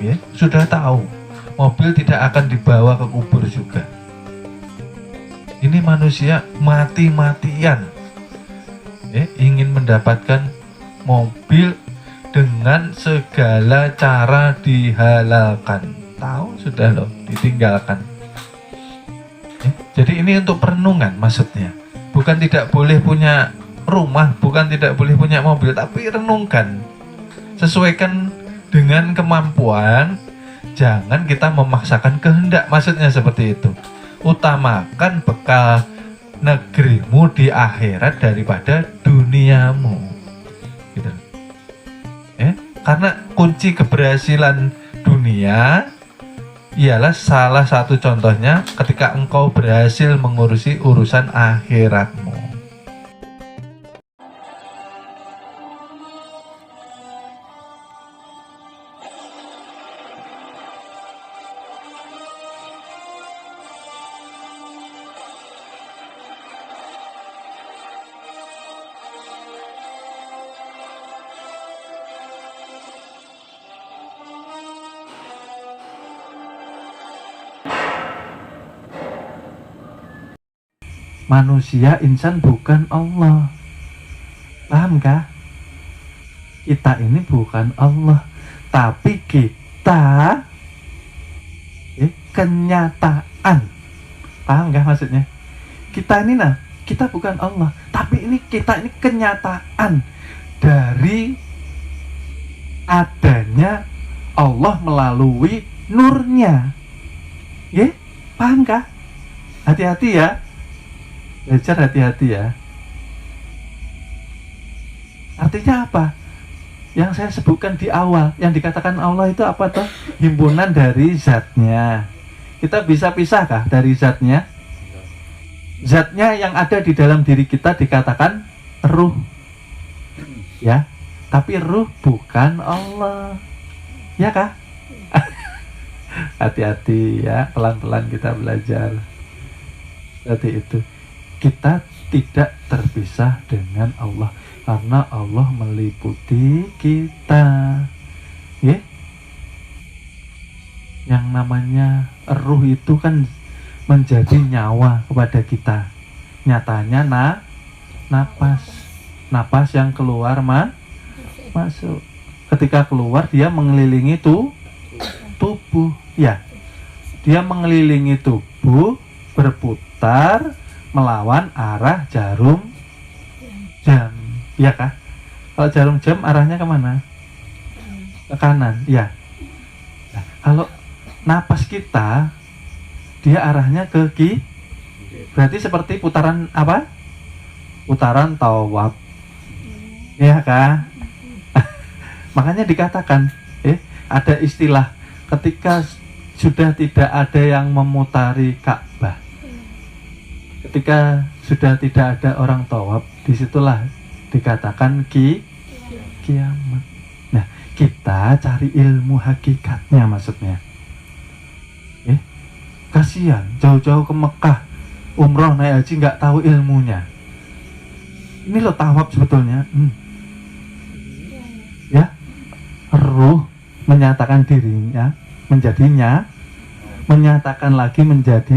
ya, sudah tahu mobil tidak akan dibawa ke kubur juga. Ini manusia mati-matian ingin mendapatkan mobil dengan segala cara dihalalkan. Tahu sudah loh, ditinggalkan. Jadi ini untuk perenungan maksudnya. Bukan tidak boleh punya rumah, bukan tidak boleh punya mobil, tapi renungkan. Sesuaikan dengan kemampuan, jangan kita memaksakan kehendak, maksudnya seperti itu. Utamakan bekal negerimu di akhirat daripada duniamu, gitu. Karena kunci keberhasilan dunia ialah salah satu contohnya ketika engkau berhasil mengurusi urusan akhiratmu. Manusia, insan bukan Allah. Paham kah? Kita ini bukan Allah, tapi kita kenyataan. Paham kah maksudnya? Kita ini kita bukan Allah, tapi kita ini kenyataan dari adanya Allah melalui nurnya. Paham kah? Hati-hati ya. Belajar hati-hati ya. Artinya apa? Yang saya sebutkan di awal, yang dikatakan Allah itu apa toh? Himpunan dari zatnya. Kita bisa pisahkah dari zatnya? Zatnya yang ada di dalam diri kita dikatakan ruh. Ya, tapi ruh bukan Allah. Ya kah? Hati-hati ya, pelan-pelan kita belajar. Seperti itu. Kita tidak terpisah dengan Allah karena Allah meliputi kita. Yang namanya ruh itu kan menjadi nyawa kepada kita. Nyatanya napas yang keluar masuk. Ketika keluar dia mengelilingi tubuh. Ya, dia mengelilingi tubuh, berputar melawan arah jarum jam, ya kah? Kalau jarum jam arahnya kemana? Ke kanan, ya. Nah, kalau napas kita, dia arahnya ke kiri. Berarti seperti putaran apa? Putaran tawaf, ya kah? Makanya dikatakan, ada istilah ketika sudah tidak ada yang memutari Ka'bah. Ketika sudah tidak ada orang tawaf, disitulah dikatakan kiamat. Nah, kita cari ilmu hakikatnya maksudnya. Kasihan jauh-jauh ke Mekah, umroh naik haji nggak tahu ilmunya. Ini loh tawaf sebetulnya. Ya, ruh menyatakan dirinya menjadinya, menyatakan lagi menjadi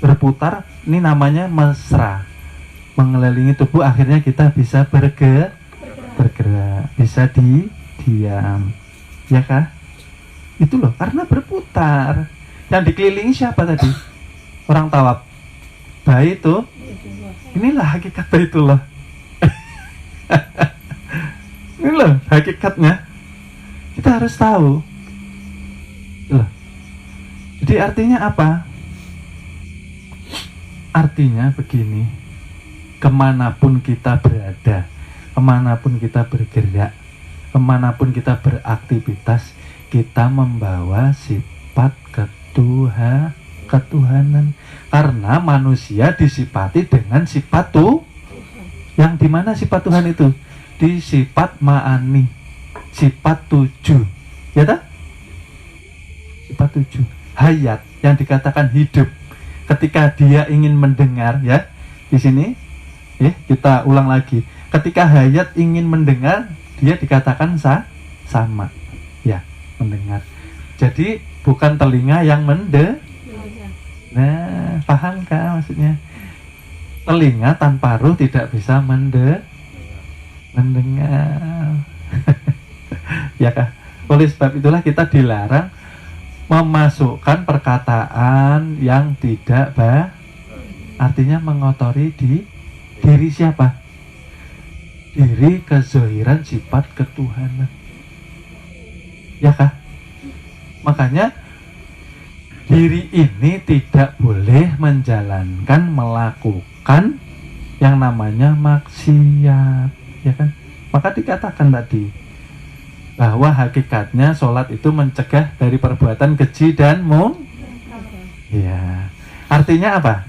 berputar, ini namanya mesra, mengelilingi tubuh, akhirnya kita bisa bergerak, bisa diam, ya kah? Itu loh, karena berputar. Yang dikelilingi siapa tadi? Orang tawaf. Baik itu, inilah hakikat Baitullah. Ini loh hakikatnya. Kita harus tahu. Loh. Jadi artinya apa? Artinya begini, kemanapun kita berada, kemanapun kita bergerak, kemanapun kita beraktivitas, kita membawa sifat ketuhanan. Karena manusia disifati dengan sifat yang dimana sifat Tuhan itu? Di sifat ma'ani, sifat 7, ya tak? Sifat 7, hayat, yang dikatakan hidup. Ketika dia ingin mendengar, ya, di sini, kita ulang lagi. Ketika hayat ingin mendengar, dia dikatakan sama, ya, mendengar. Jadi bukan telinga yang Nah, paham kah maksudnya? Telinga tanpa ruh tidak bisa mendengar. Ya kah? Oleh sebab itulah kita dilarang memasukkan perkataan yang tidak artinya mengotori diri siapa? Diri kezohiran sifat ketuhanan. Ya kah? Makanya diri ini tidak boleh melakukan yang namanya maksiat, ya kan? Maka dikatakan tadi bahwa hakikatnya sholat itu mencegah dari perbuatan keji dan ya. Artinya apa?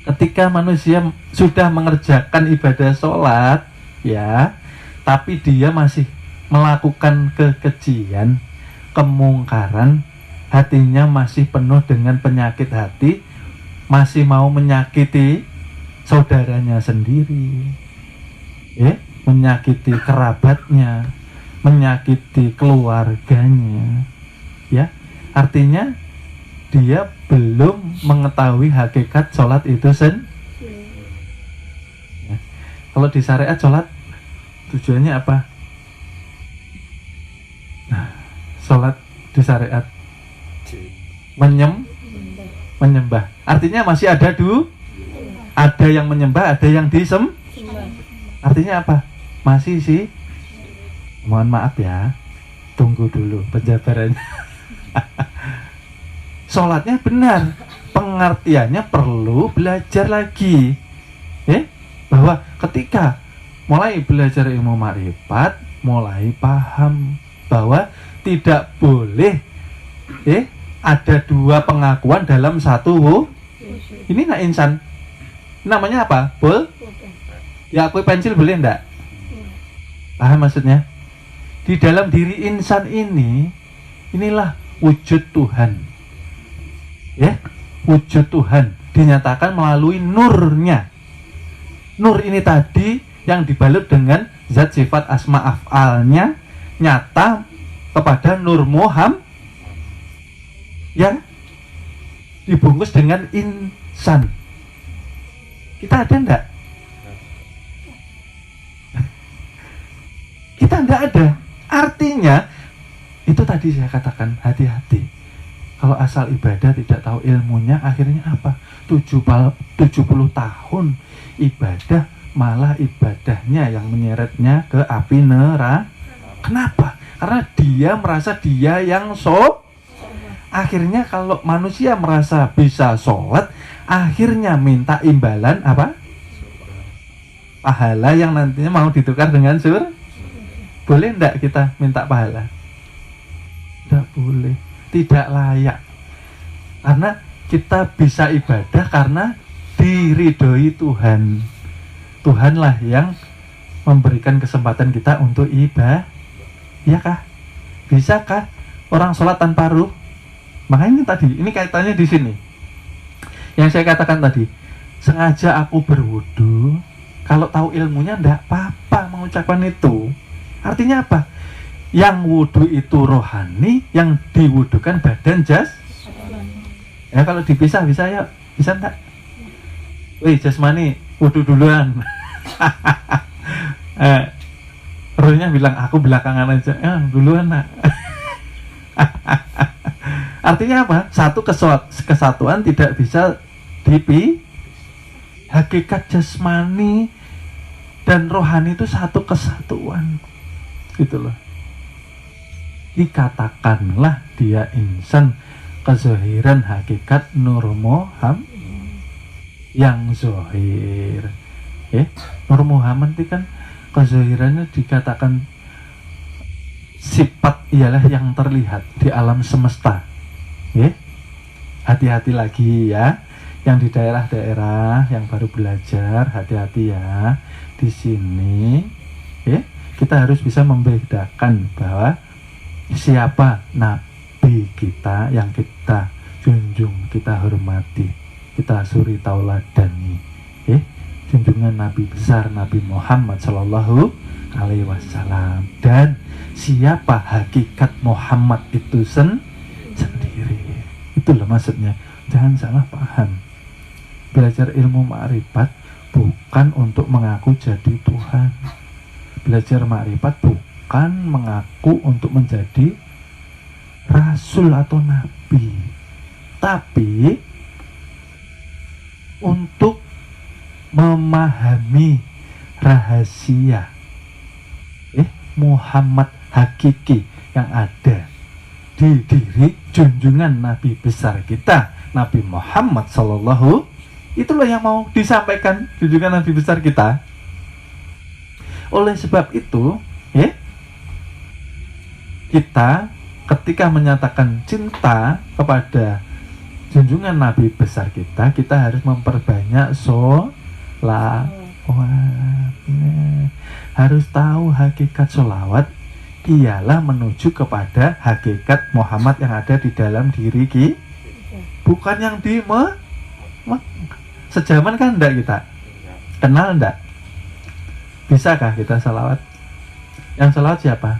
Ketika manusia sudah mengerjakan ibadah sholat, ya, tapi dia masih melakukan kekejian, kemungkaran, hatinya masih penuh dengan penyakit hati, masih mau menyakiti saudaranya sendiri, ya, menyakiti kerabatnya, menyakiti keluarganya, ya, artinya dia belum mengetahui hakikat sholat itu ya. Kalau di syariat sholat tujuannya apa? Nah, sholat di syariat menyembah. Artinya masih ada ada yang menyembah, ada yang Artinya apa? Masih sih. Mohon maaf ya, tunggu dulu penjabarannya. Sholatnya benar, pengertiannya perlu belajar lagi, bahwa ketika mulai belajar ilmu ma'rifat, mulai paham bahwa tidak boleh ada dua pengakuan dalam satu. Ini nak insan, namanya apa? Ya, aku pensil boleh enggak? Paham maksudnya? Di dalam diri insan ini, inilah wujud Tuhan. Ya, wujud Tuhan dinyatakan melalui nurnya. Nur ini tadi yang dibalut dengan zat sifat asma af'alnya nyata kepada Nur Muhammad yang dibungkus dengan insan. Kita ada enggak? Kita enggak ada. Artinya itu tadi saya katakan, hati-hati. Kalau asal ibadah tidak tahu ilmunya, akhirnya apa? 70 tahun ibadah, malah ibadahnya yang menyeretnya ke api neraka. Kenapa? Karena dia merasa dia yang akhirnya kalau manusia merasa bisa sholat, akhirnya minta imbalan apa? Pahala yang nantinya mau ditukar dengan Boleh enggak kita minta pahala? Tidak boleh. Tidak layak, karena kita bisa ibadah karena diridhoi Tuhan. Tuhanlah yang memberikan kesempatan kita untuk ibadah, ya kah? Bisakah orang sholat tanpa ruh? Makanya tadi ini kaitannya di sini. Yang saya katakan tadi, sengaja aku berwudu, kalau tahu ilmunya enggak apa-apa mengucapkan itu. Artinya apa? Yang wudhu itu rohani, yang diwudukan badan ya, kalau dipisah bisa ya, bisa enggak? Wih, jasmani wudhu duluan. Rohnya bilang aku belakangan aja, duluan nak. Artinya apa? Satu kesatuan tidak bisa hakikat jasmani dan rohani itu satu kesatuan, gitu loh. Dikatakanlah dia insan kezohiran hakikat Nur Muhammad yang zohir. Nur Muhammad itu kan kezohirannya dikatakan sifat ialah yang terlihat di alam semesta. Hati-hati lagi ya, yang di daerah-daerah yang baru belajar, hati-hati ya. Di sini kita harus bisa membedakan bahwa siapa nabi kita yang kita junjung, kita hormati, kita suri tauladani, junjungan nabi besar Nabi Muhammad Sallallahu Alaihi Wasallam. Dan siapa hakikat Muhammad itu sendiri. Itulah maksudnya. Jangan salah paham. Belajar ilmu ma'rifat bukan untuk mengaku jadi Tuhan. Belajar ma'rifat bukan mengaku untuk menjadi rasul atau nabi, tapi untuk memahami rahasia Muhammad hakiki yang ada di diri junjungan Nabi besar kita, Nabi Muhammad Sallallahu. Itulah yang mau disampaikan junjungan Nabi besar kita. Oleh sebab itu, kita ketika menyatakan cinta kepada junjungan Nabi besar kita, kita harus memperbanyak sholawat. Harus tahu hakikat sholawat ialah menuju kepada hakikat Muhammad yang ada di dalam diri kita, bukan yang di sejaman kan enggak kita kenal enggak? Bisakah kita sholawat? Yang sholawat siapa?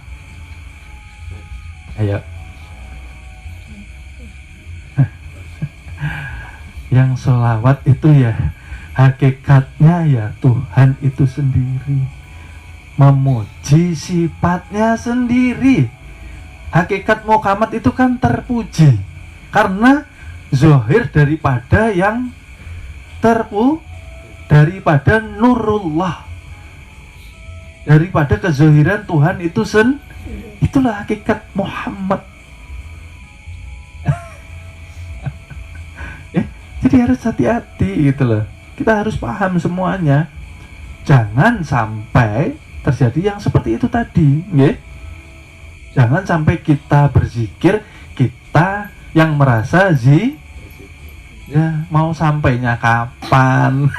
Ayo. Yang sholawat itu ya hakikatnya ya Tuhan itu sendiri, memuji sifatnya sendiri. Hakikat Muhammad itu kan terpuji karena zahir daripada yang daripada nurullah, daripada kezahiran Tuhan itu itulah hakikat Muhammad. Jadi harus hati-hati gitu loh. Kita harus paham semuanya. Jangan sampai terjadi yang seperti itu tadi, Jangan sampai kita berzikir, kita yang merasa mau sampainya kapan?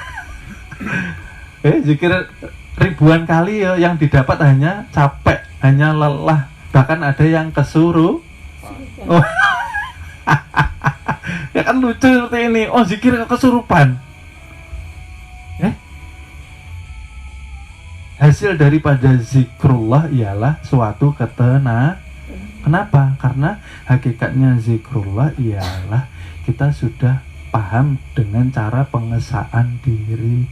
Zikir ribuan kali ya, yang didapat hanya capek, hanya lelah, bahkan ada yang kesuruh. Ya kan lucu seperti ini. Zikir kesurupan. Hasil daripada zikrullah ialah suatu ketenangan. Kenapa? Karena hakikatnya zikrullah ialah kita sudah paham dengan cara pengesaan diri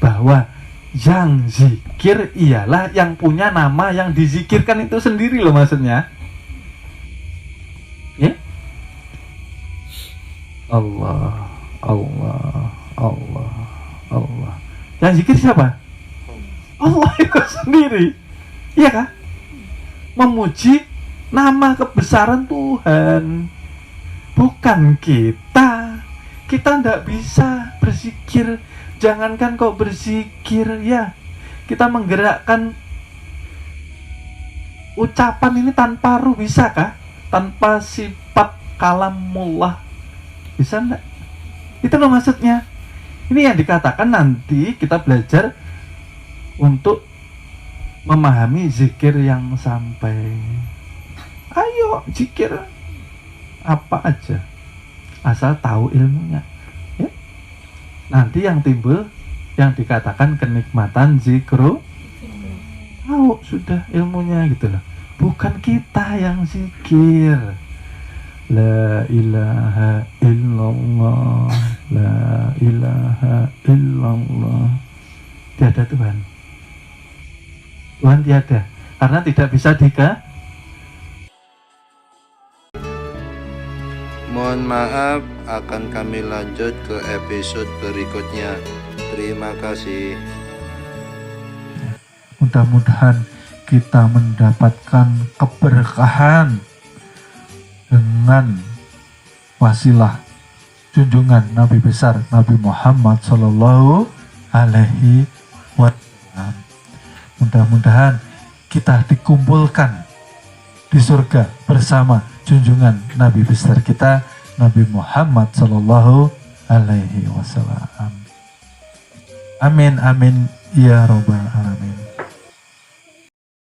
bahwa yang zikir ialah yang punya nama yang dizikirkan itu sendiri loh maksudnya. Allah, Allah, Allah, Allah. Yang zikir siapa? Allah itu sendiri. Iya kah? Memuji nama kebesaran Tuhan, bukan kita. Kita tidak bisa berzikir. Jangankan kok berzikir ya, kita menggerakkan ucapan ini tanpa ruh bisa kah? Tanpa sifat kalamullah bisa enggak? Itu loh maksudnya. Ini yang dikatakan nanti kita belajar untuk memahami zikir yang sampai. Ayo zikir apa aja asal tahu ilmunya ya. Nanti yang timbul yang dikatakan kenikmatan zikru, tahu sudah ilmunya gitu loh. Bukan kita yang zikir. La ilaha illallah, la ilaha illallah. Tiada Tuhan. Tuhan tiada, karena tidak bisa Mohon maaf, akan kami lanjut ke episode berikutnya. Terima kasih. Mudah-mudahan kita mendapatkan keberkahan dengan wasilah junjungan Nabi besar Nabi Muhammad Sallallahu Alaihi Wasallam. Mudah-mudahan kita dikumpulkan di surga bersama junjungan Nabi besar kita Nabi Muhammad Sallallahu Alaihi Wasallam. Amin amin ya robbal alamin.